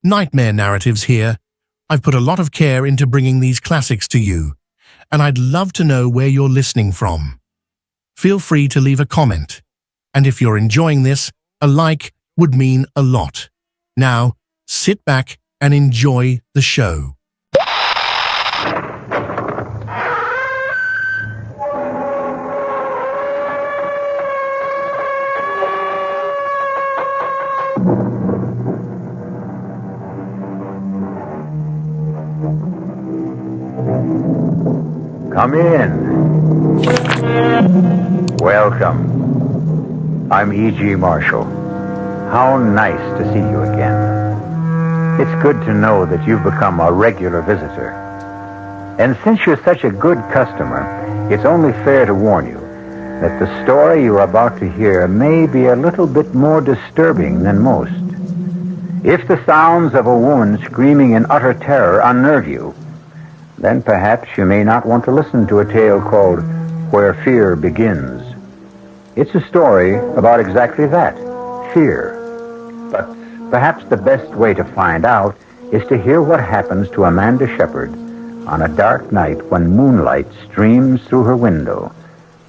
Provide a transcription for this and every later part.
Nightmare Narratives here. I've put a lot of care into bringing these classics to you, and I'd love to know where you're listening from. Feel free to leave a comment, and if you're enjoying this, a like would mean a lot. Now, sit back and enjoy the show. Come in. Welcome. I'm E.G. Marshall. How nice to see you again. It's good to know that you've become a regular visitor. And since you're such a good customer, it's only fair to warn you that the story you're about to hear may be a little bit more disturbing than most. If the sounds of a woman screaming in utter terror unnerve you, then perhaps you may not want to listen to a tale called Where Fear Begins. It's a story about exactly that, fear. But perhaps the best way to find out is to hear what happens to Amanda Shepard on a dark night when moonlight streams through her window,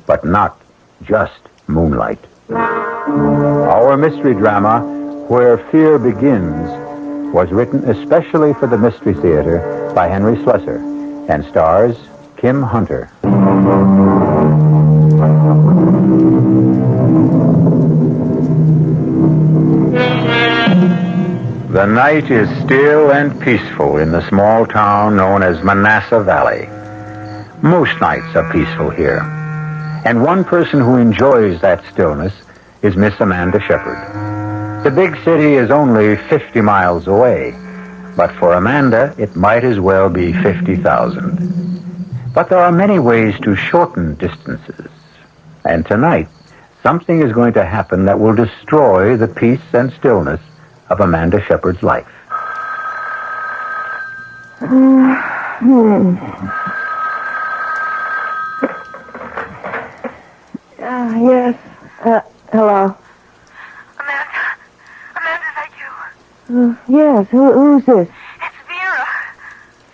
but not just moonlight. Our mystery drama, Where Fear Begins, was written especially for the Mystery Theater by Henry Slessor and stars Kim Hunter. The night is still and peaceful in the small town known as Manassas Valley. Most nights are peaceful here, and one person who enjoys that stillness is Miss Amanda Shepard. The big city is only 50 miles away, but for Amanda, it might as well be 50,000. But there are many ways to shorten distances, and tonight, something is going to happen that will destroy the peace and stillness of Amanda Shepard's life. Yes. Hello. Amanda, is that you? Yes. Who's this? It's Vera.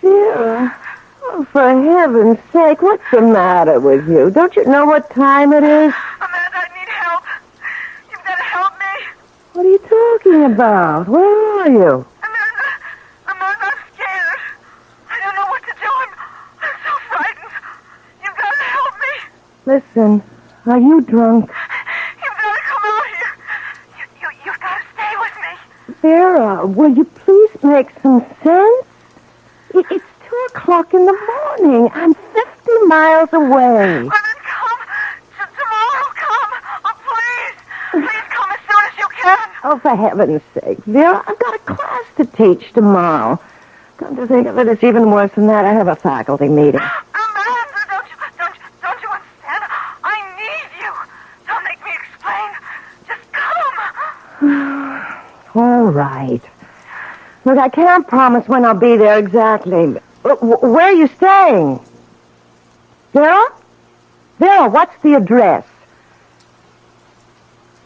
Vera? Oh, for heaven's sake, what's the matter with you? Don't you know what time it is? Amanda, I need help. You've got to help me. What are you talking about? Where are you? Amanda, I'm scared. I don't know what to do. I'm so frightened. You've got to help me. Listen, are you drunk? You've got to come out here. You've got to stay with me. Vera, will you please make some sense? It's 2 o'clock in the morning. I'm 50 miles away. Well, then come. Tomorrow, come. Oh, please. Please come as soon as you can. Oh, for heaven's sake, Vera, I've got a class to teach tomorrow. Come to think of it, it's even worse than that. I have a faculty meeting. Amanda, don't you understand? I need you. Don't make me explain. Just come. All right. Look, I can't promise when I'll be there exactly. Where are you staying? Vera? Vera, what's the address?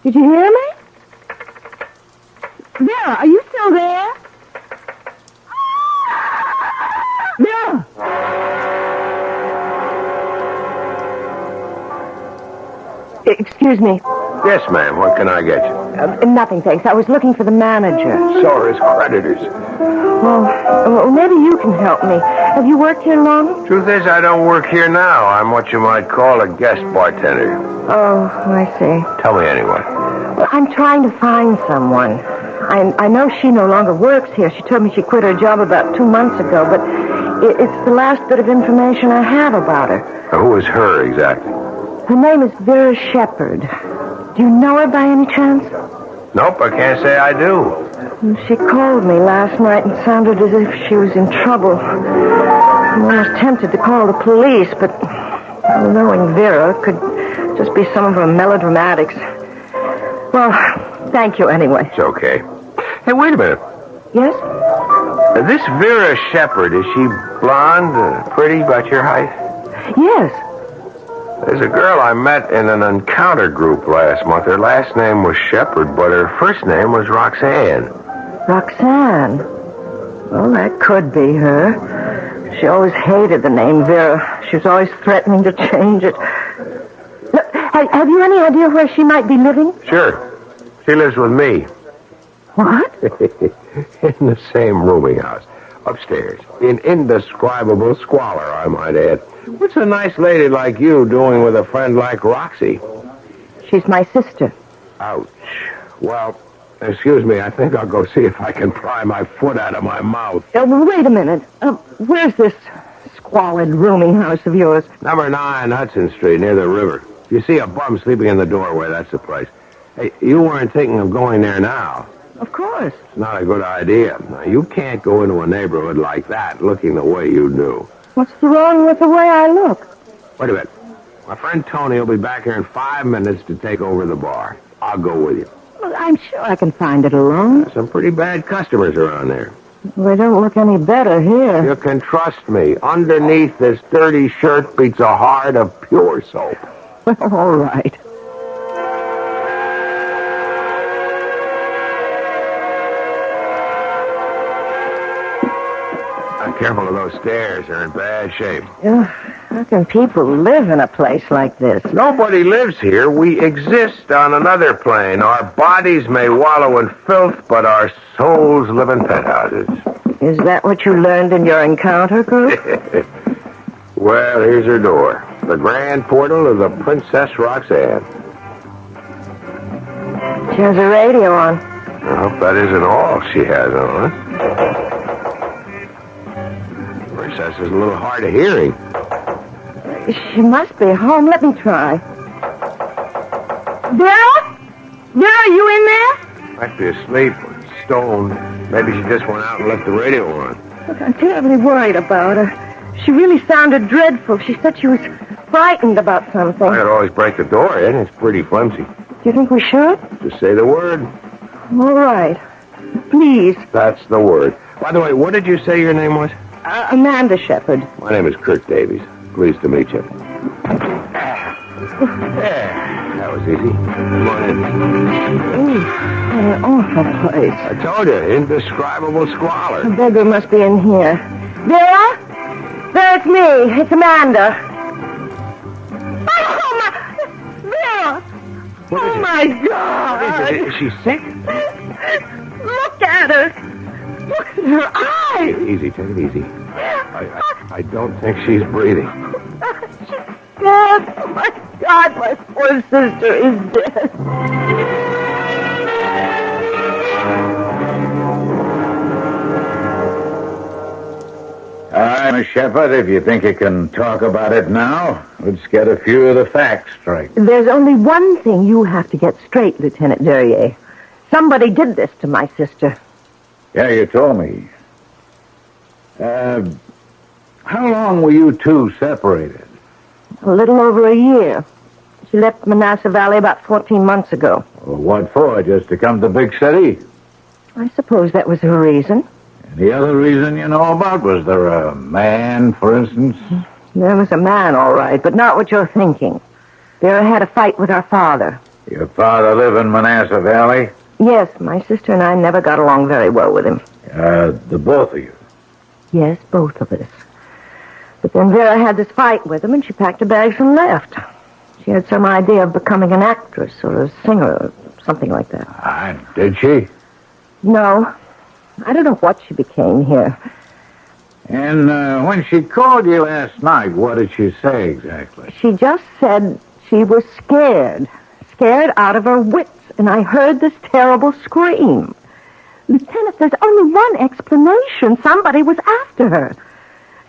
Did you hear me? Vera, are you still there? Vera! Excuse me. Yes, ma'am. What can I get you? Nothing, thanks. I was looking for the manager. So are his creditors. Well, maybe you can help me. Have you worked here long? Truth is, I don't work here now. I'm what you might call a guest bartender. Oh, I see. Tell me anyway. Well, I'm trying to find someone. I know she no longer works here. She told me she quit her job about 2 months ago, but it's the last bit of information I have about her. Now, who is her exactly? Her name is Vera Shepard. Do you know her by any chance? Nope, I can't say I do. She called me last night and sounded as if she was in trouble. I'm almost tempted to call the police, but knowing Vera could just be some of her melodramatics. Well, thank you anyway. It's okay. Hey, wait a minute. Yes? This Vera Shepard, is she blonde, pretty, about your height? Yes. There's a girl I met in an encounter group last month. Her last name was Shepard, but her first name was Roxanne. Roxanne? Well, that could be her. She always hated the name Vera. She was always threatening to change it. Look, have you any idea where she might be living? Sure. She lives with me. What? In the same rooming house. Upstairs. In indescribable squalor, I might add. What's a nice lady like you doing with a friend like Roxy? She's my sister. Ouch. Well, excuse me, I think I'll go see if I can pry my foot out of my mouth. Wait a minute. Where's this squalid rooming house of yours? Number 9 Hudson Street, near the river. If you see a bum sleeping in the doorway, that's the place. Hey, you weren't thinking of going there now. Of course. It's not a good idea. Now, you can't go into a neighborhood like that looking the way you do. What's wrong with the way I look? Wait a minute. My friend Tony will be back here in 5 minutes to take over the bar. I'll go with you. Well, I'm sure I can find it alone. Some pretty bad customers around there. They don't look any better here. You can trust me. Underneath this dirty shirt beats a heart of pure soap. Well, all right. Careful of those stairs. They're in bad shape. How can people live in a place like this? Nobody lives here. We exist on another plane. Our bodies may wallow in filth, but our souls live in penthouses. Is that what you learned in your encounter group? Well, here's her door. The grand portal of the Princess Roxanne. She has a radio on. I hope that isn't all she has on. Princess is a little hard of hearing. She must be home. Let me try. Vera? Vera, you in there? Might be asleep or stoned. Maybe she just went out and left the radio on. Look, I'm terribly worried about her. She really sounded dreadful. She said she was frightened about something. I could always break the door in. It's pretty flimsy. Do you think we should? Just say the word. All right. Please. That's the word. By the way, what did you say your name was? Amanda Shepard. My name is Kurt Davies. Pleased to meet you. There. That was easy. Come on in. Ooh, what an awful place. I told you, indescribable squalor. The beggar must be in here. Vera? Vera, it's me. It's Amanda. Oh, my... Vera! Oh, my God! What is it? Is she sick? Look at her. Look at her eyes. Easy, take it easy. I don't think she's breathing. She's dead. Oh, my God, my poor sister is dead. All right, Miss Shepard, if you think you can talk about it now, let's get a few of the facts straight. There's only one thing you have to get straight, Lieutenant Duryea. Somebody did this to my sister. Yeah, you told me. How long were you two separated? A little over a year. She left Manassas Valley about 14 months ago. Well, what for? Just to come to big city? I suppose that was her reason. Any other reason you know about? Was there a man, for instance? There was a man, all right, but not what you're thinking. Vera had a fight with our father. Your father live in Manassas Valley? Yes, my sister and I never got along very well with him. The both of you? Yes, both of us. But then Vera had this fight with him, and she packed her bags and left. She had some idea of becoming an actress or a singer or something like that. Did she? No. I don't know what she became here. And when she called you last night, what did she say exactly? She just said she was scared. Scared out of her wits. And I heard this terrible scream. Lieutenant, there's only one explanation. Somebody was after her.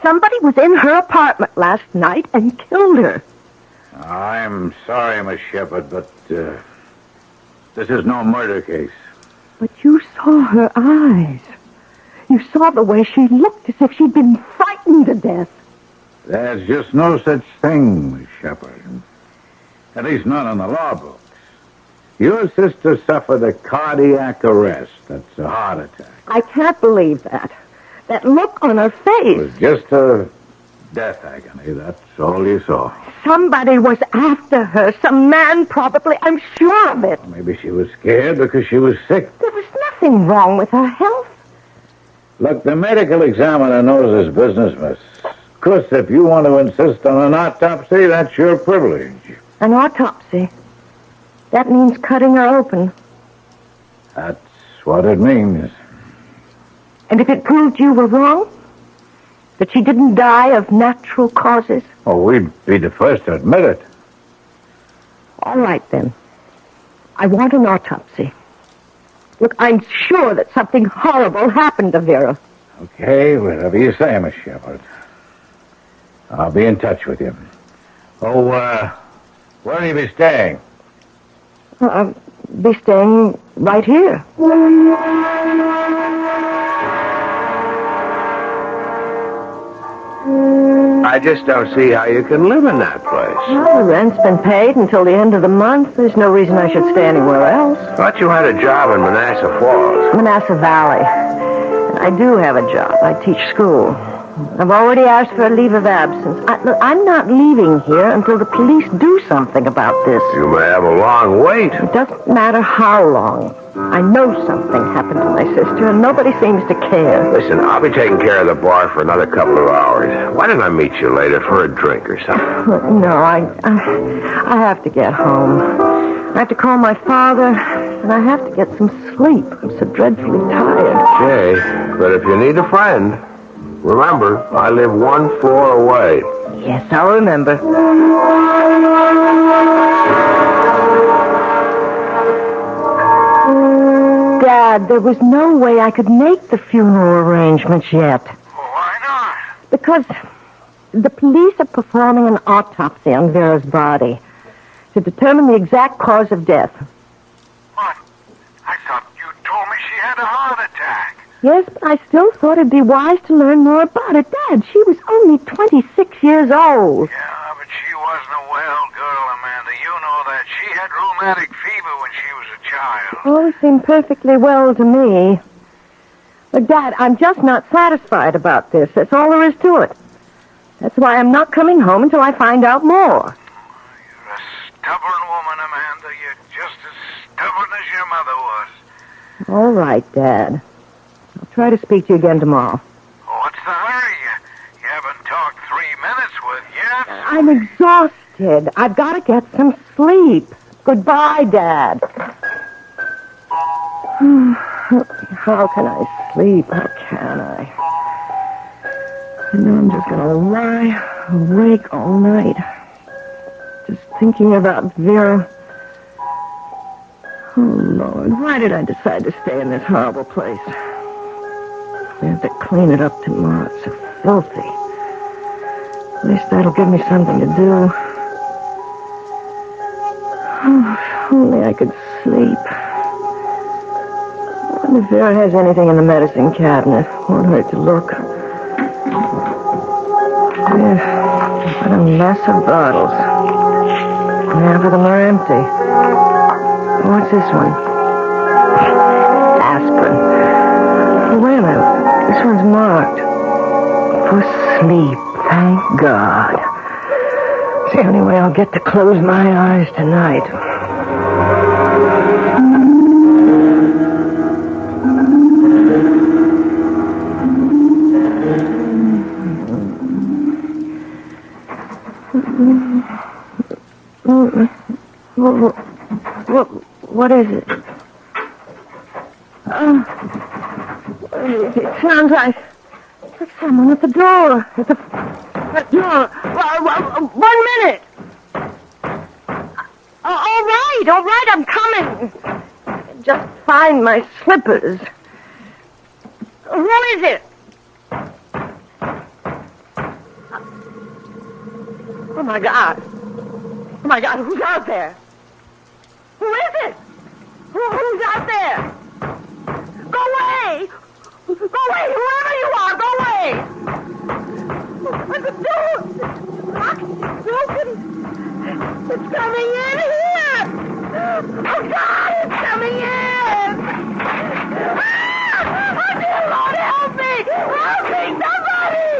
Somebody was in her apartment last night and killed her. I'm sorry, Miss Shepard, but this is no murder case. But you saw her eyes. You saw the way she looked as if she'd been frightened to death. There's just no such thing, Miss Shepard. At least not in the law books. Your sister suffered a cardiac arrest. That's a heart attack. I can't believe that. That look on her It face. was just a death agony. That's all you saw. Somebody was after her. Some man, probably. I'm sure of it. Maybe she was scared because she was sick. There was nothing wrong with her health. Look, the medical examiner knows his business, miss. Of course, if you want to insist on an autopsy, that's your privilege. An autopsy? That means cutting her open. That's what it means. And if it proved you were wrong? That she didn't die of natural causes? Oh, we'd be the first to admit it. All right, then. I want an autopsy. Look, I'm sure that something horrible happened to Vera. Okay, whatever you say, Miss Shepard. I'll be in touch with you. Oh, where will you be staying? I'll be staying right here. I just don't see how you can live in that place. Well, the rent's been paid until the end of the month. There's no reason I should stay anywhere else. Thought you had a job in Manassas Falls. Manassas Valley. And I do have a job. I teach school. I've already asked for a leave of absence. Look, I'm not leaving here until the police do something about this. You may have a long wait. It doesn't matter how long. I know something happened to my sister, and nobody seems to care. Listen, I'll be taking care of the bar for another couple of hours. Why don't I meet you later for a drink or something? No, I have to get home. I have to call my father, and I have to get some sleep. I'm so dreadfully tired. Okay, but if you need a friend, remember, I live 1 floor away. Yes, I'll remember. Dad, there was no way I could make the funeral arrangements yet. Why not? Because the police are performing an autopsy on Vera's body to determine the exact cause of death. But I thought you told me she had a heart attack. Yes, but I still thought it'd be wise to learn more about it. Dad, she was only 26 years old. Yeah, but she wasn't a well girl, Amanda. You know that. She had rheumatic fever when she was a child. Oh, it seemed perfectly well to me. But, Dad, I'm just not satisfied about this. That's all there is to it. That's why I'm not coming home until I find out more. You're a stubborn woman, Amanda. You're just as stubborn as your mother was. All right, Dad. I'll try to speak to you again tomorrow. What's the hurry? You haven't talked 3 minutes with yet. I'm exhausted. I've got to get some sleep. Goodbye, Dad. How can I sleep? How can I? I know I'm just going to lie awake all night. Just thinking about Vera. Oh, Lord, why did I decide to stay in this horrible place? I have to clean it up tomorrow. It's so filthy. At least that'll give me something to do. Oh, if only I could sleep. I wonder if Vera has anything in the medicine cabinet. Won't hurt to look. Yes, but a mess of bottles. Half of them are empty. What's this one? Aspirin. Oh, wait a minute. This one's marked. For sleep, thank God. It's the only way I'll get to close my eyes tonight. What is it? It sounds like someone at the door. At the front door. 1 minute. All right, I'm coming. Just find my slippers. Who is it? Oh, my God. Oh, my God, who's out there? Who is it? Who's out there? Go away! Go away! Whoever you are, go away! The door! It's broken! It's coming in here! Oh, God, it's coming in! Oh, dear Lord, help me! Help me, somebody!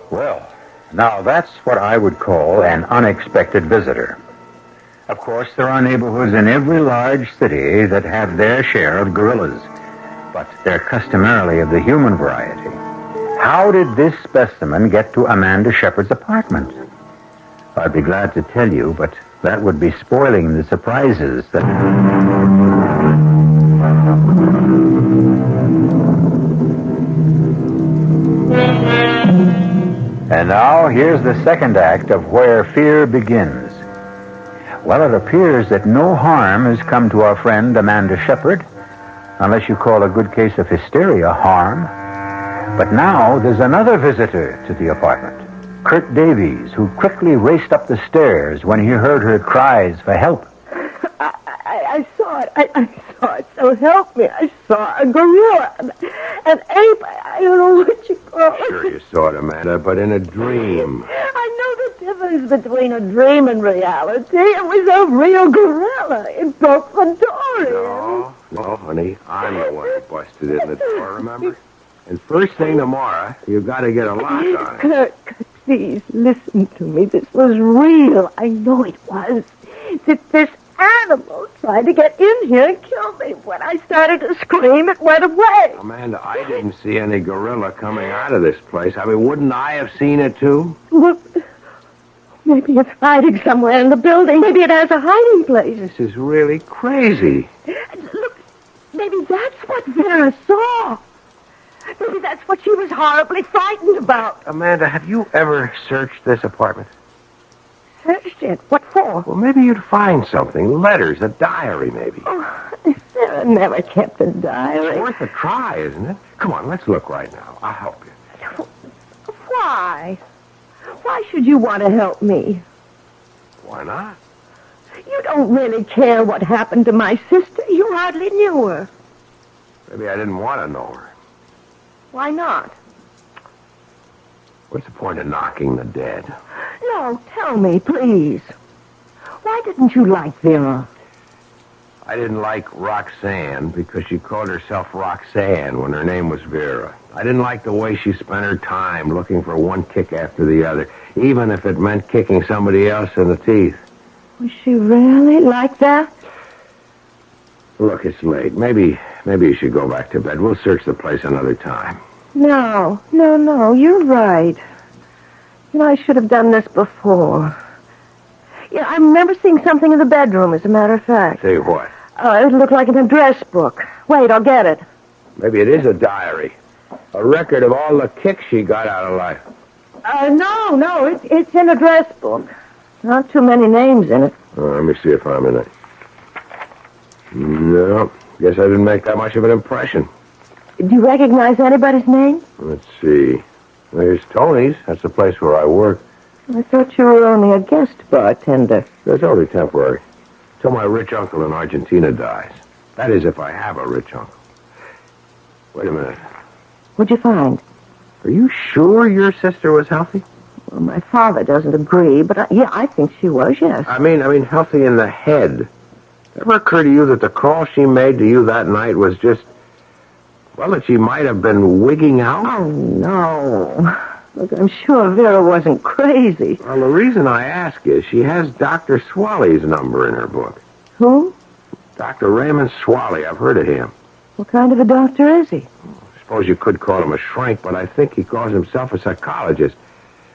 Well, now that's what I would call an unexpected visitor. Of course, there are neighborhoods in every large city that have their share of gorillas, but they're customarily of the human variety. How did this specimen get to Amanda Shepard's apartment? I'd be glad to tell you, but that would be spoiling the surprises that... And now, here's the second act of Where Fear Begins. Well, it appears that no harm has come to our friend Amanda Shepard, unless you call a good case of hysteria harm. But now there's another visitor to the apartment, Kurt Davies, who quickly raced up the stairs when he heard her cries for help. I saw it. I saw it. So help me. I saw a gorilla, an ape. I don't know what you call it. Sure you saw it, Amanda, but in a dream. I know the difference between a dream and reality. It was a real gorilla. It broke the door in. No, honey, I'm the one who busted in the door, remember? And first thing tomorrow, you got to get a lock on it. Kurt, please, listen to me. This was real. I know it was. This animal tried to get in here and kill me. When I started to scream, it went away. Amanda, I didn't see any gorilla coming out of this place. I mean, wouldn't I have seen it, too? Well, maybe it's hiding somewhere in the building. Maybe it has a hiding place. This is really crazy. Look, maybe that's what Vera saw. Maybe that's what she was horribly frightened about. Amanda, have you ever searched this apartment? Searched it? What for? Well, maybe you'd find something. Letters, a diary, maybe. Oh, Sarah never kept a diary. It's worth a try, isn't it? Come on, let's look right now. I'll help you. Why? Why should you want to help me? Why not? You don't really care what happened to my sister. You hardly knew her. Maybe I didn't want to know her. Why not? What's the point of knocking the dead? No, tell me, please. Why didn't you like Vera? I didn't like Roxanne because she called herself Roxanne when her name was Vera. I didn't like the way she spent her time looking for one kick after the other, even if it meant kicking somebody else in the teeth. Was she really like that? Look, it's late. Maybe you should go back to bed. We'll search the place another time. No, you're right. I should have done this before. Yeah, I remember seeing something in the bedroom, as a matter of fact. Say what? It looked like an address book. Wait, I'll get it. Maybe it is a diary. A record of all the kicks she got out of life. No, it's an address book. Not too many names in it. Let me see if I'm in it. No, guess I didn't make that much of an impression. Do you recognize anybody's name? Let's see. There's Tony's. That's the place where I work. I thought you were only a guest bartender. That's only temporary. Till my rich uncle in Argentina dies. That is, if I have a rich uncle. Wait a minute. What'd you find? Are you sure your sister was healthy? Well, my father doesn't agree, but I think she was, yes. I mean, healthy in the head. Ever occur to you that the call she made to you that night was just, well, that she might have been wigging out? Oh, no. Look, I'm sure Vera wasn't crazy. Well, the reason I ask is she has Dr. Swaley's number in her book. Who? Dr. Raymond Swaley. I've heard of him. What kind of a doctor is he? I suppose you could call him a shrink, but I think he calls himself a psychologist.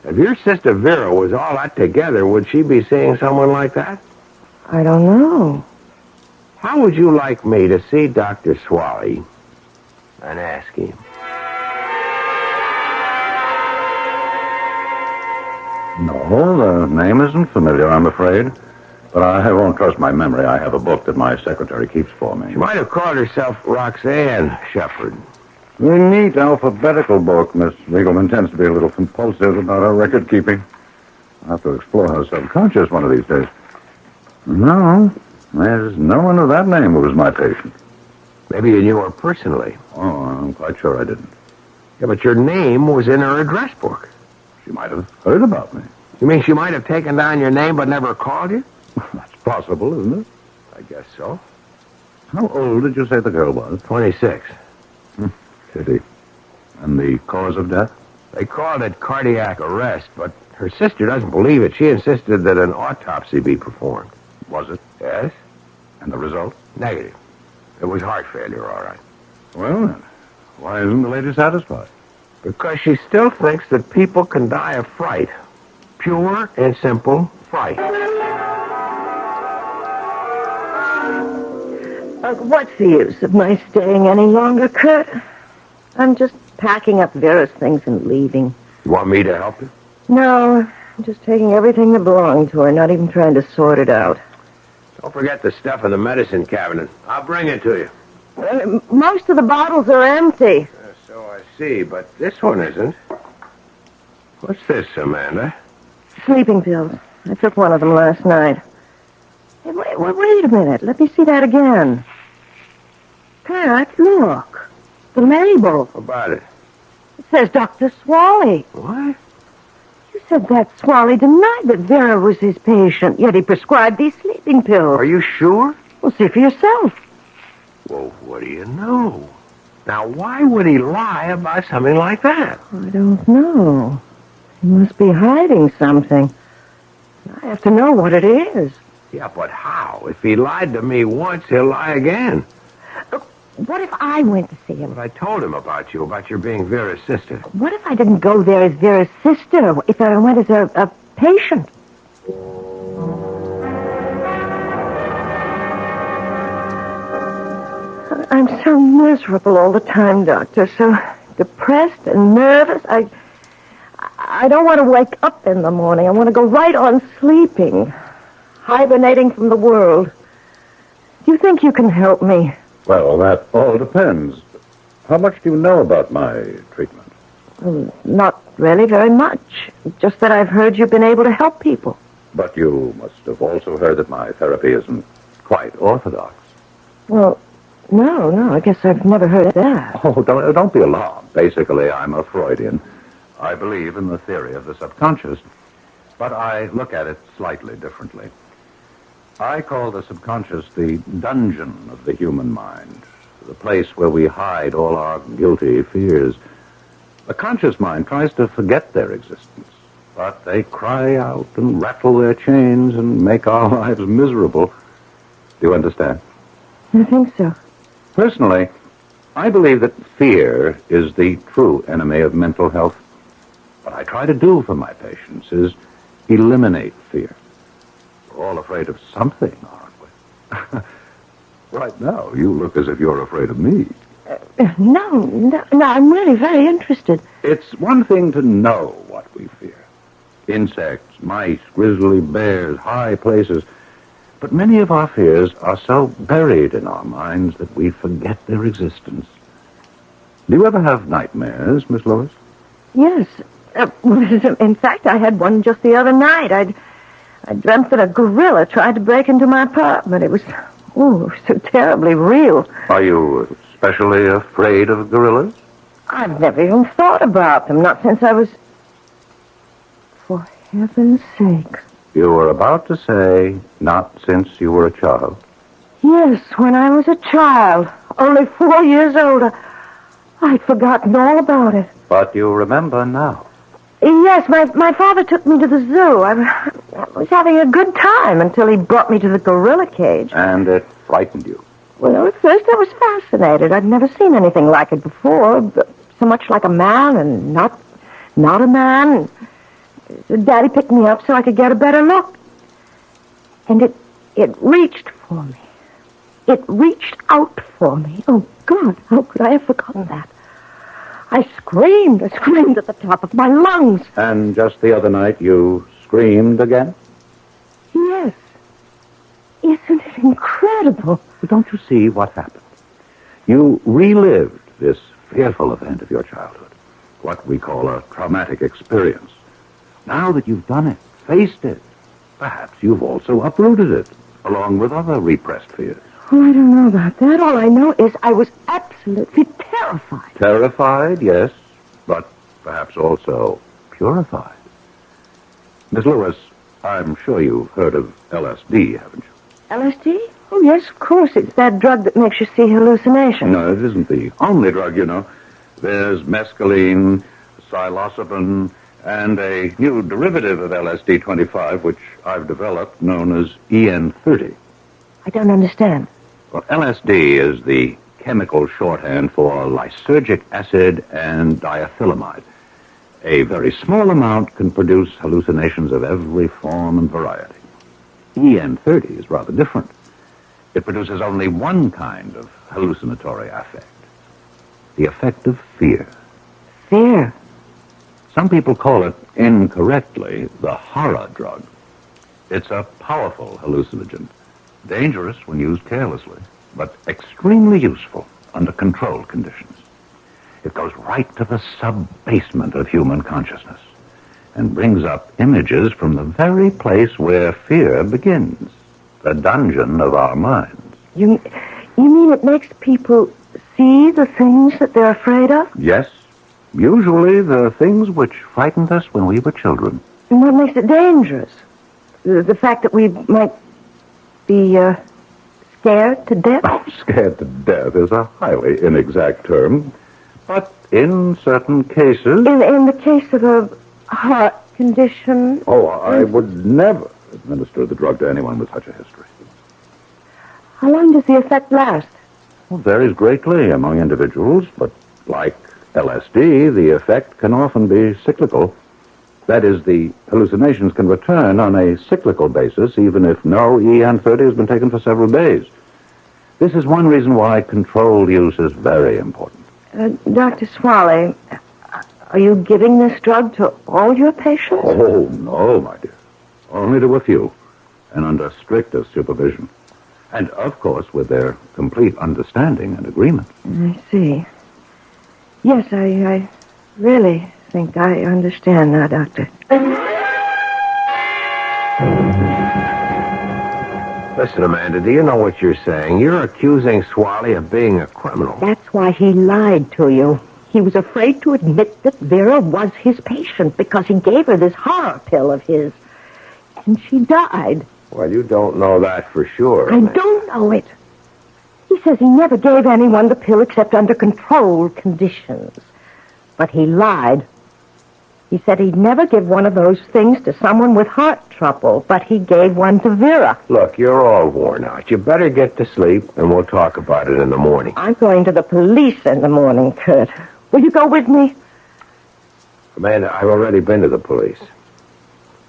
If your sister Vera was all that together, would she be seeing someone like that? I don't know. How would you like me to see Dr. Swaley and ask him? No, the name isn't familiar, I'm afraid. But I won't trust my memory. I have a book that my secretary keeps for me. She might have called herself Roxanne Shepard. A neat alphabetical book. Miss Riegelman tends to be a little compulsive about her record keeping. I'll have to explore her subconscious one of these days. No, there's no one of that name who was my patient. Maybe you knew her personally. Oh, I'm quite sure I didn't. Yeah, but your name was in her address book. She might have heard about me. You mean she might have taken down your name but never called you? That's possible, isn't it? I guess so. How old did you say the girl was? 26. Pity. And the cause of death? They called it cardiac arrest, but her sister doesn't believe it. She insisted that an autopsy be performed. Was it? Yes? And the result? Negative. It was heart failure, all right. Well, then, why isn't the lady satisfied? Because she still thinks that people can die of fright. Pure and simple fright. What's the use of my staying any longer, Kurt? I'm just packing up Vera's things and leaving. You want me to help you? No, I'm just taking everything that belonged to her, not even trying to sort it out. Don't forget the stuff in the medicine cabinet. I'll bring it to you. Most of the bottles are empty. So I see, but this one isn't. What's this, Amanda? Sleeping pills. I took one of them last night. Hey, wait a minute. Let me see that again. Kurt, look. The label. What about it? It says Dr. Swally. What? You said that Swally denied that Vera was his patient, yet he prescribed these sleeping pills. Are you sure? Well, see for yourself. Well, what do you know? Now, why would he lie about something like that? I don't know. He must be hiding something. I have to know what it is. Yeah, but how? If he lied to me once, he'll lie again. What if I went to see him? But I told him about you, about your being Vera's sister. What if I didn't go there as Vera's sister? If I went as a patient? I'm so miserable all the time, Doctor. So depressed and nervous. I don't want to wake up in the morning. I want to go right on sleeping, hibernating from the world. Do you think you can help me? Well, that all depends. How much do you know about my treatment? Not really very much. Just that I've heard you've been able to help people. But you must have also heard that my therapy isn't quite orthodox. Well, no, I guess I've never heard that. Oh, don't be alarmed. Basically, I'm a Freudian. I believe in the theory of the subconscious, but I look at it slightly differently. I call the subconscious the dungeon of the human mind, the place where we hide all our guilty fears. The conscious mind tries to forget their existence, but they cry out and rattle their chains and make our lives miserable. Do you understand? I think so. Personally, I believe that fear is the true enemy of mental health. What I try to do for my patients is eliminate fear. We're all afraid of something, aren't we? Right now, you look as if you're afraid of me. No, I'm really very interested. It's one thing to know what we fear. Insects, mice, grizzly bears, high places. But many of our fears are so buried in our minds that we forget their existence. Do you ever have nightmares, Miss Lois? Yes. In fact, I had one just the other night. I dreamt that a gorilla tried to break into my apartment. It was so terribly real. Are you especially afraid of gorillas? I've never even thought about them, not since I was... For heaven's sake. You were about to say, not since you were a child. Yes, when I was a child, only 4 years old. I'd forgotten all about it. But you remember now. Yes, my father took me to the zoo. I was having a good time until he brought me to the gorilla cage. And it frightened you. Well, at first I was fascinated. I'd never seen anything like it before. But so much like a man and not a man. So Daddy picked me up so I could get a better look. And it reached for me. It reached out for me. Oh, God, how could I have forgotten that? I screamed at the top of my lungs. And just the other night you screamed again? Yes. Isn't it incredible? But don't you see what happened? You relived this fearful event of your childhood, what we call a traumatic experience. Now that you've done it, faced it, perhaps you've also uprooted it, along with other repressed fears. Oh, I don't know about that. All I know is I was absolutely terrified. Terrified, yes, but perhaps also purified. Miss Lewis, I'm sure you've heard of LSD, haven't you? LSD? Oh, yes, of course. It's that drug that makes you see hallucinations. No, it isn't the only drug, you know. There's mescaline, psilocybin, and a new derivative of LSD-25, which I've developed, known as EN30. I don't understand. Well, LSD is the chemical shorthand for lysergic acid and diethylamide. A very small amount can produce hallucinations of every form and variety. EN30 is rather different. It produces only one kind of hallucinatory affect. The affect of fear. Fear? Some people call it, incorrectly, the horror drug. It's a powerful hallucinogen, dangerous when used carelessly, but extremely useful under controlled conditions. It goes right to the sub-basement of human consciousness and brings up images from the very place where fear begins, the dungeon of our minds. You mean it makes people see the things that they're afraid of? Yes, usually the things which frightened us when we were children. And what makes it dangerous? The fact that we might be scared to death? Oh, scared to death is a highly inexact term, but in certain cases... In the case of a heart condition? Oh, I would never administer the drug to anyone with such a history. How long does the effect last? Well, varies greatly among individuals, but like LSD, the effect can often be cyclical. That is, the hallucinations can return on a cyclical basis, even if no EN30 has been taken for several days. This is one reason why controlled use is very important. Dr. Swally, are you giving this drug to all your patients? Oh, no, my dear. Only to a few, and under strictest supervision. And, of course, with their complete understanding and agreement. I see. Yes, I really think I understand now, Doctor. Listen, Amanda, do you know what you're saying? You're accusing Swally of being a criminal. That's why he lied to you. He was afraid to admit that Vera was his patient because he gave her this horror pill of his. And she died. Well, you don't know that for sure. I don't know it. He says he never gave anyone the pill except under controlled conditions. But he lied. He said he'd never give one of those things to someone with heart trouble, but he gave one to Vera. Look, you're all worn out. You better get to sleep, and we'll talk about it in the morning. I'm going to the police in the morning, Kurt. Will you go with me? Amanda, I've already been to the police.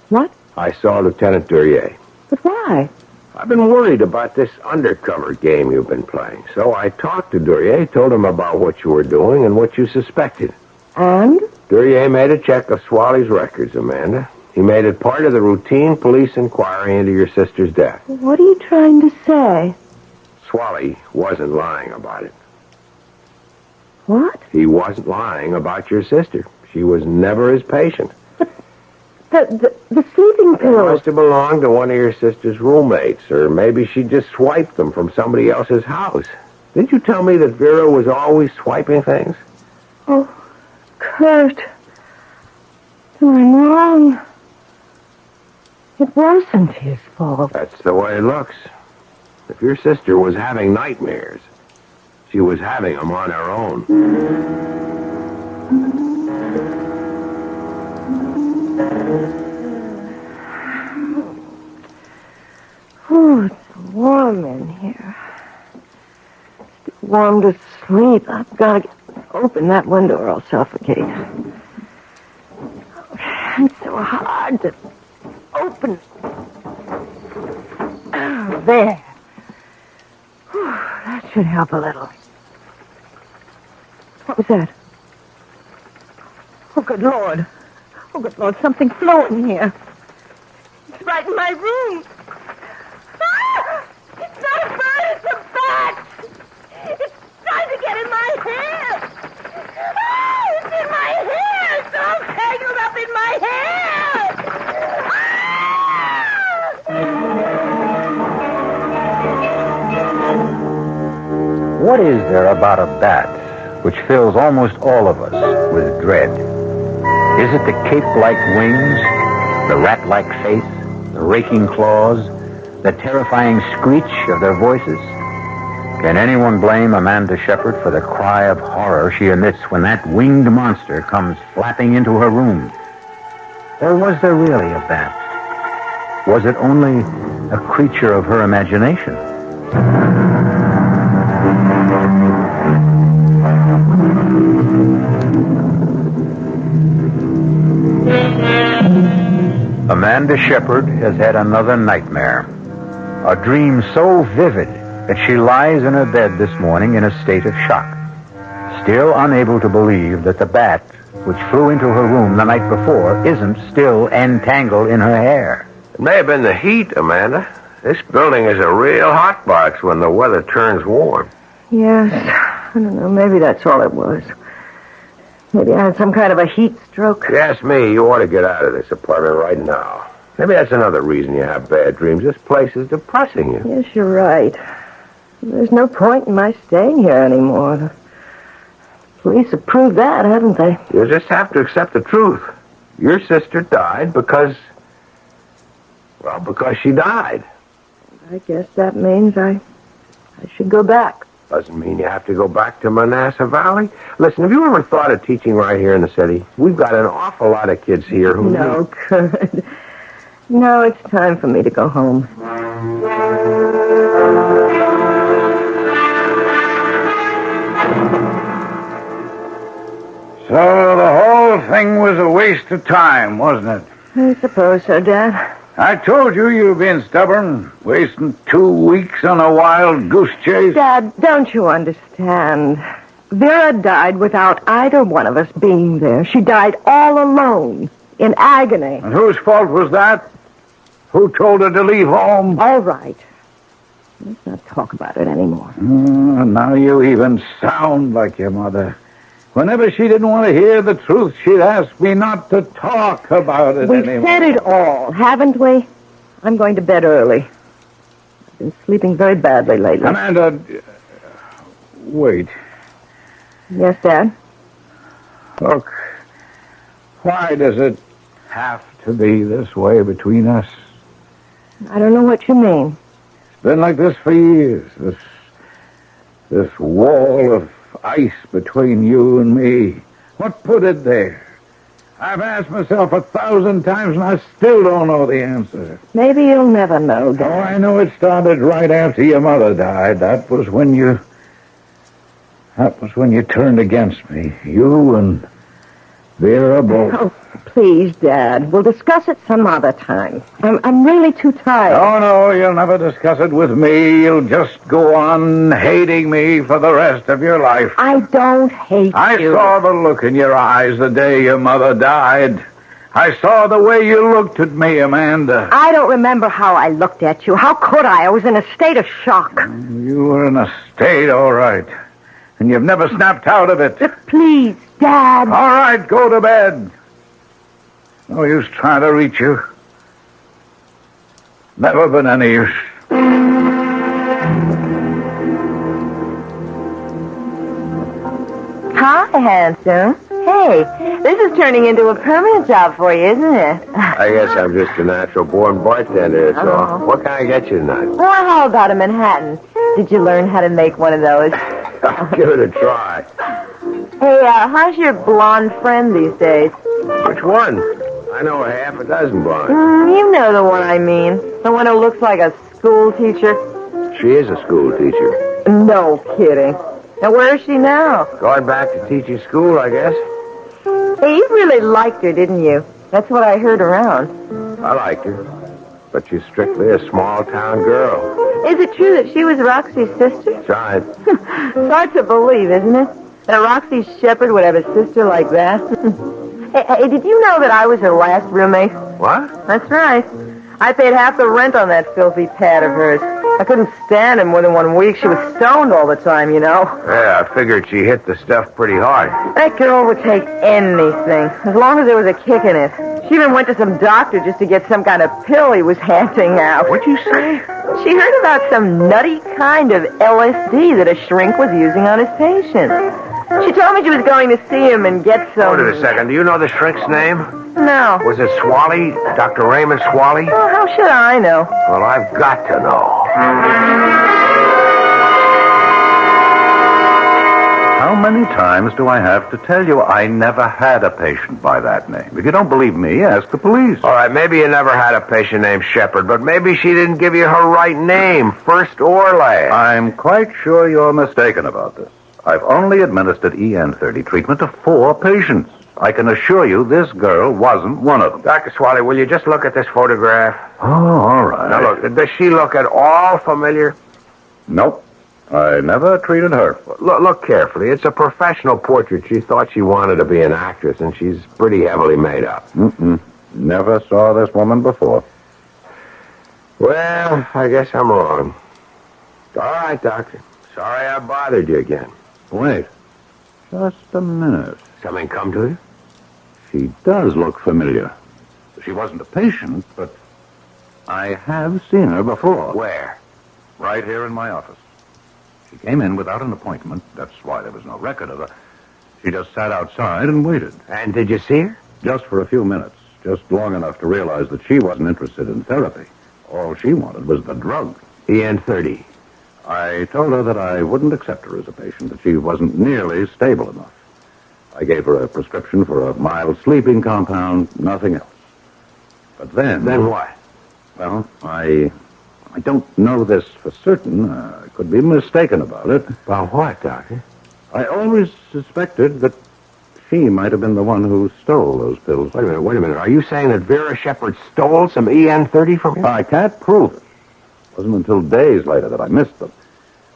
What? I saw Lieutenant Duryea. But why? I've been worried about this undercover game you've been playing. So I talked to Duryea, told him about what you were doing and what you suspected. And? Duryea made a check of Swally's records, Amanda. He made it part of the routine police inquiry into your sister's death. What are you trying to say? Swally wasn't lying about it. What? He wasn't lying about your sister. She was never his patient. The sleeping It pills. must have belonged to one of your sister's roommates, or maybe she just swiped them from somebody else's house. Didn't you tell me that Vera was always swiping things? Oh, Kurt. I'm wrong. It wasn't his fault. That's the way it looks. If your sister was having nightmares, she was having them on her own. Oh, it's warm in here. It's too warm to sleep. I've got to open that window or I'll suffocate. It's so hard to open. Oh, there. Whew, that should help a little. What was that? Oh, good Lord. Oh, good Lord, something flew in here. It's right in my room. Ah! It's not a bird, it's a bat! It's trying to get in my hair! Ah! It's in my hair! It's all tangled up in my hair! Ah! What is there about a bat which fills almost all of us with dread? Is it the cape-like wings, the rat-like face, the raking claws, the terrifying screech of their voices? Can anyone blame Amanda Shepard for the cry of horror she emits when that winged monster comes flapping into her room? Or was there really a bat? Was it only a creature of her imagination? Amanda Shepard has had another nightmare. A dream so vivid that she lies in her bed this morning in a state of shock, still unable to believe that the bat, which flew into her room the night before, isn't still entangled in her hair. It may have been the heat, Amanda. This building is a real hot box when the weather turns warm. Yes. I don't know. Maybe that's all it was. Maybe I had some kind of a heat stroke. If you ask me, you ought to get out of this apartment right now. Maybe that's another reason you have bad dreams. This place is depressing you. Yes, you're right. There's no point in my staying here anymore. The police have proved that, haven't they? You just have to accept the truth. Your sister died because she died. I guess that means I should go back. Doesn't mean you have to go back to Manassas Valley. Listen, have you ever thought of teaching right here in the city? We've got an awful lot of kids here who... No, good. No, it's time for me to go home. So the whole thing was a waste of time, wasn't it? I suppose so, Dad. I told you you've been stubborn, wasting 2 weeks on a wild goose chase. Dad, don't you understand? Vera died without either one of us being there. She died all alone, in agony. And whose fault was that? Who told her to leave home? All right. Let's not talk about it anymore. Now you even sound like your mother. Whenever she didn't want to hear the truth, she'd ask me not to talk about it We've anymore. said it all, haven't we? I'm going to bed early. I've been sleeping very badly lately. Amanda, wait. Yes, Dad? Look, why does it have to be this way between us? I don't know what you mean. It's been like this for years. This wall of ice between you and me. What put it there? I've asked myself 1,000 times and I still don't know the answer. Maybe you'll never know, Oh, Dad. I know it started right after your mother died. That was when you turned against me. You and Vera both. Oh, please, Dad. We'll discuss it some other time. I'm really too tired. Oh, no, you'll never discuss it with me. You'll just go on hating me for the rest of your life. I don't hate I you. saw the look in your eyes the day your mother died. I saw the way you looked at me, Amanda. I don't remember how I looked at you. How could I? I was in a state of shock. You were in a state, all right. And you've never snapped out of it. Please, Dad. All right, go to bed. No use trying to reach you. Never been any use. Hi, handsome. Hey, this is turning into a permanent job for you, isn't it? I guess I'm just a natural-born bartender, that's all. What can I get you tonight? Well, how about a Manhattan? Did you learn how to make one of those? I'll give it a try. Hey, how's your blonde friend these days? Which one? I know a half a dozen blondes. You know the one I mean. The one who looks like a school teacher. She is a school teacher. No kidding. Now, where is she now? Going back to teaching school, I guess. Hey, you really liked her, didn't you? That's what I heard around. I liked her. But she's strictly a small-town girl. Is it true that she was Roxy's sister? Tried. It's hard to believe, isn't it? That Roxy Shepard would have a sister like that. Hey, did you know that I was her last roommate? What? That's right. I paid half the rent on that filthy pad of hers. I couldn't stand her more than 1 week. She was stoned all the time, you know. Yeah, I figured she hit the stuff pretty hard. That girl would take anything, as long as there was a kick in it. She even went to some doctor just to get some kind of pill he was handing out. What'd you say? She heard about some nutty kind of LSD that a shrink was using on his patients. She told me she was going to see him and get some... Hold it a second. Do you know the shrink's name? No. Was it Swally? Dr. Raymond Swally? Well, how should I know? Well, I've got to know. How many times do I have to tell you I never had a patient by that name? If you don't believe me, ask the police. All right, maybe you never had a patient named Shepard, but maybe she didn't give you her right name, first or last. I'm quite sure you're mistaken about this. I've only administered EN30 treatment to 4 patients. I can assure you this girl wasn't one of them. Dr. Swally, will you just look at this photograph? Oh, all right. Now, look, does she look at all familiar? Nope. I never treated her. Look carefully. It's a professional portrait. She thought she wanted to be an actress, and she's pretty heavily made up. Never saw this woman before. Well, I guess I'm wrong. All right, Doctor. Sorry I bothered you again. Wait. Just a minute. Something come to you? She does look familiar. She wasn't a patient, but I have seen her before. Where? Right here in my office. She came in without an appointment. That's why there was no record of her. She just sat outside and waited. And did you see her? Just for a few minutes. Just long enough to realize that she wasn't interested in therapy. All she wanted was the drug. EN30. I told her that I wouldn't accept her as a patient, that she wasn't nearly stable enough. I gave her a prescription for a mild sleeping compound, nothing else. But then... Then what? Well, I don't know this for certain. I could be mistaken about it. About what, Doctor? I always suspected that she might have been the one who stole those pills. Wait a minute. Are you saying that Vera Shepard stole some EN30 from you? I can't prove it. It wasn't until days later that I missed them.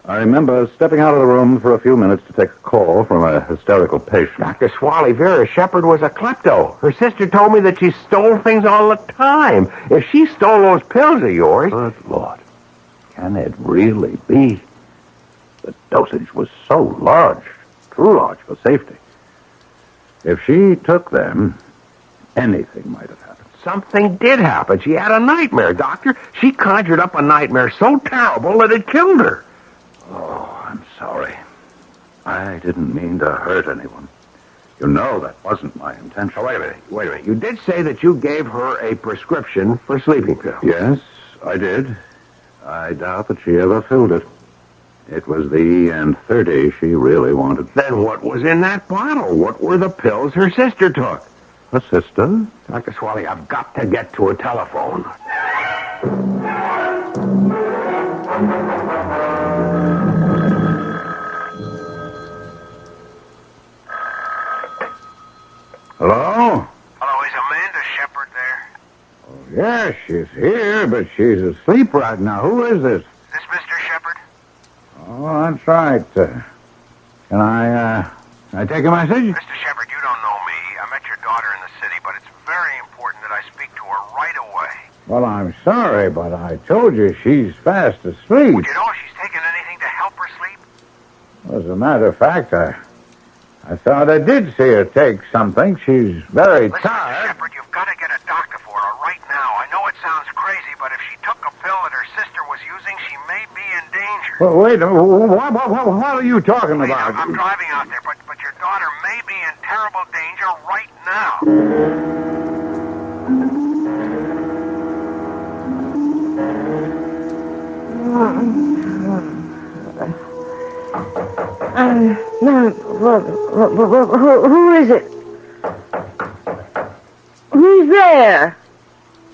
I remember stepping out of the room for a few minutes to take a call from a hysterical patient. Dr. Swally, Vera Shepard was a klepto. Her sister told me that she stole things all the time. If she stole those pills of yours... Good Lord. Can it really be? The dosage was so large. Too large for safety. If she took them, anything might have happened. Something did happen. She had a nightmare, Doctor. She conjured up a nightmare so terrible that it killed her. Oh, I'm sorry. I didn't mean to hurt anyone. You know that wasn't my intention. Oh, wait a minute. You did say that you gave her a prescription for sleeping pills. Yes, I did. I doubt that she ever filled it. It was the EN30 she really wanted. Then what was in that bottle? What were the pills her sister took? Her sister? Dr. Swally, I've got to get to her telephone. Hello? Hello, is Amanda Shepard there? Oh, yes, she's here, but she's asleep right now. Who is this? Is this Mr. Shepard? Oh, that's right. Can I take a message? Mr. Shepard, you don't know me. I met your daughter in the city, but it's very important that I speak to her right away. Well, I'm sorry, but I told you she's fast asleep. Would you know if she's taken anything to help her sleep? As a matter of fact, I thought I did see her take something. She's very Listen, tired. Mr. Shepard, you've got to get a doctor for her right now. I know it sounds crazy, but if she took a pill that her sister was using, she may be in danger. Well, wait, what are you talking Please, about? I'm driving out there, but your daughter may be in terrible danger right now. Who is it? Who's there?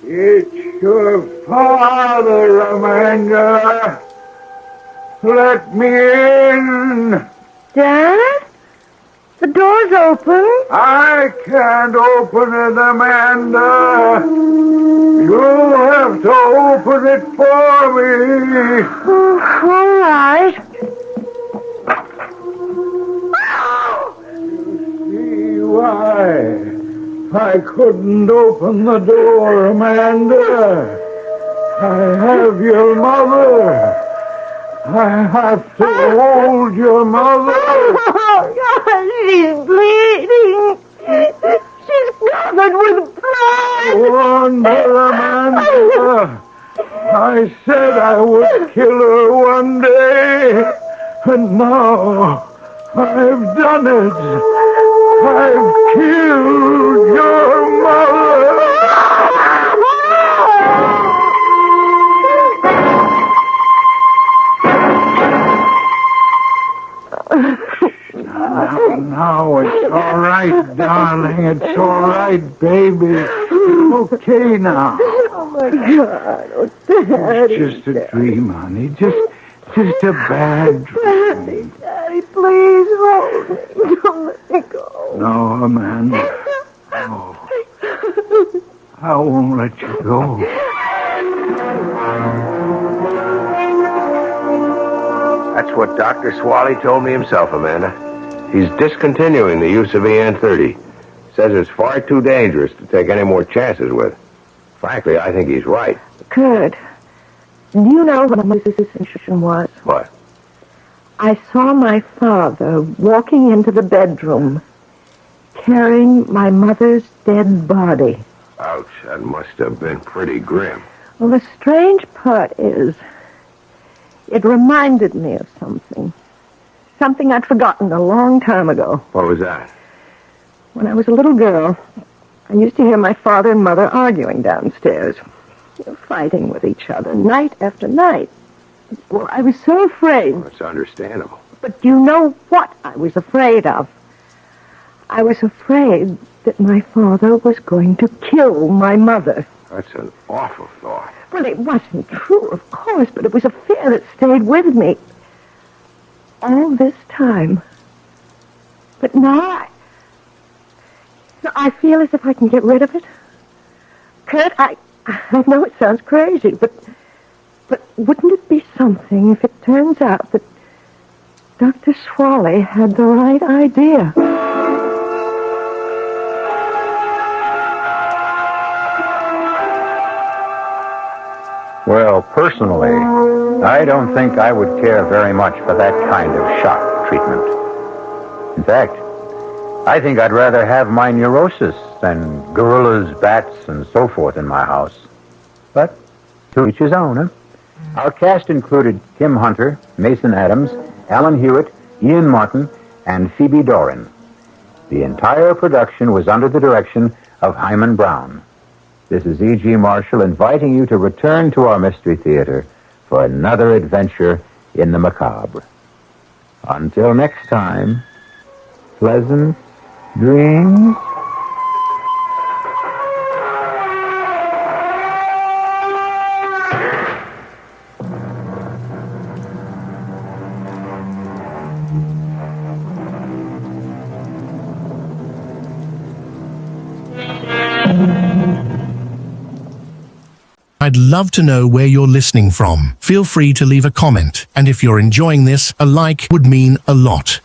It's your father, Amanda. Let me in. Dad? The door's open. I can't open it, Amanda. You'll have to open it for me. Oh, all right. See why I couldn't open the door, Amanda. I have your mother. I have to hold your mother. Oh, God, she's bleeding. She's covered with blood. Wonder, Amanda. I said I would kill her one day, and now I've done it. I've killed your mother. Now it's all right, darling. It's all right, baby. It's okay now. Oh, my God. Oh, Daddy. It's just a dream, honey. Just a bad dream. Daddy, please hold me. Don't let me go. No, Amanda. No. I won't let you go. That's what Dr. Swally told me himself, Amanda. He's discontinuing the use of EN30. Says it's far too dangerous to take any more chances with. Frankly, I think he's right. Kurt, do you know what my sensation was? What? I saw my father walking into the bedroom, carrying my mother's dead body. Ouch, that must have been pretty grim. Well, the strange part is, it reminded me of something. Something I'd forgotten a long time ago. What was that? When I was a little girl, I used to hear my father and mother arguing downstairs, fighting with each other night after night. Well, I was so afraid. Well, that's understandable. But you know what I was afraid of? I was afraid that my father was going to kill my mother. That's an awful thought. Well, it wasn't true, of course, but it was a fear that stayed with me all this time. But now I feel as if I can get rid of it. Kurt, I know it sounds crazy, but wouldn't it be something if it turns out that Dr. Swally had the right idea? Well, personally, I don't think I would care very much for that kind of shock treatment. In fact, I think I'd rather have my neurosis than gorillas, bats, and so forth in my house. But to each his own, huh? Our cast included Kim Hunter, Mason Adams, Alan Hewitt, Ian Martin, and Phoebe Doran. The entire production was under the direction of Hyman Brown. This is E.G. Marshall inviting you to return to our Mystery Theater for another adventure in the macabre. Until next time, pleasant dreams. I'd love to know where you're listening from. Feel free to leave a comment, and if you're enjoying this, a like would mean a lot.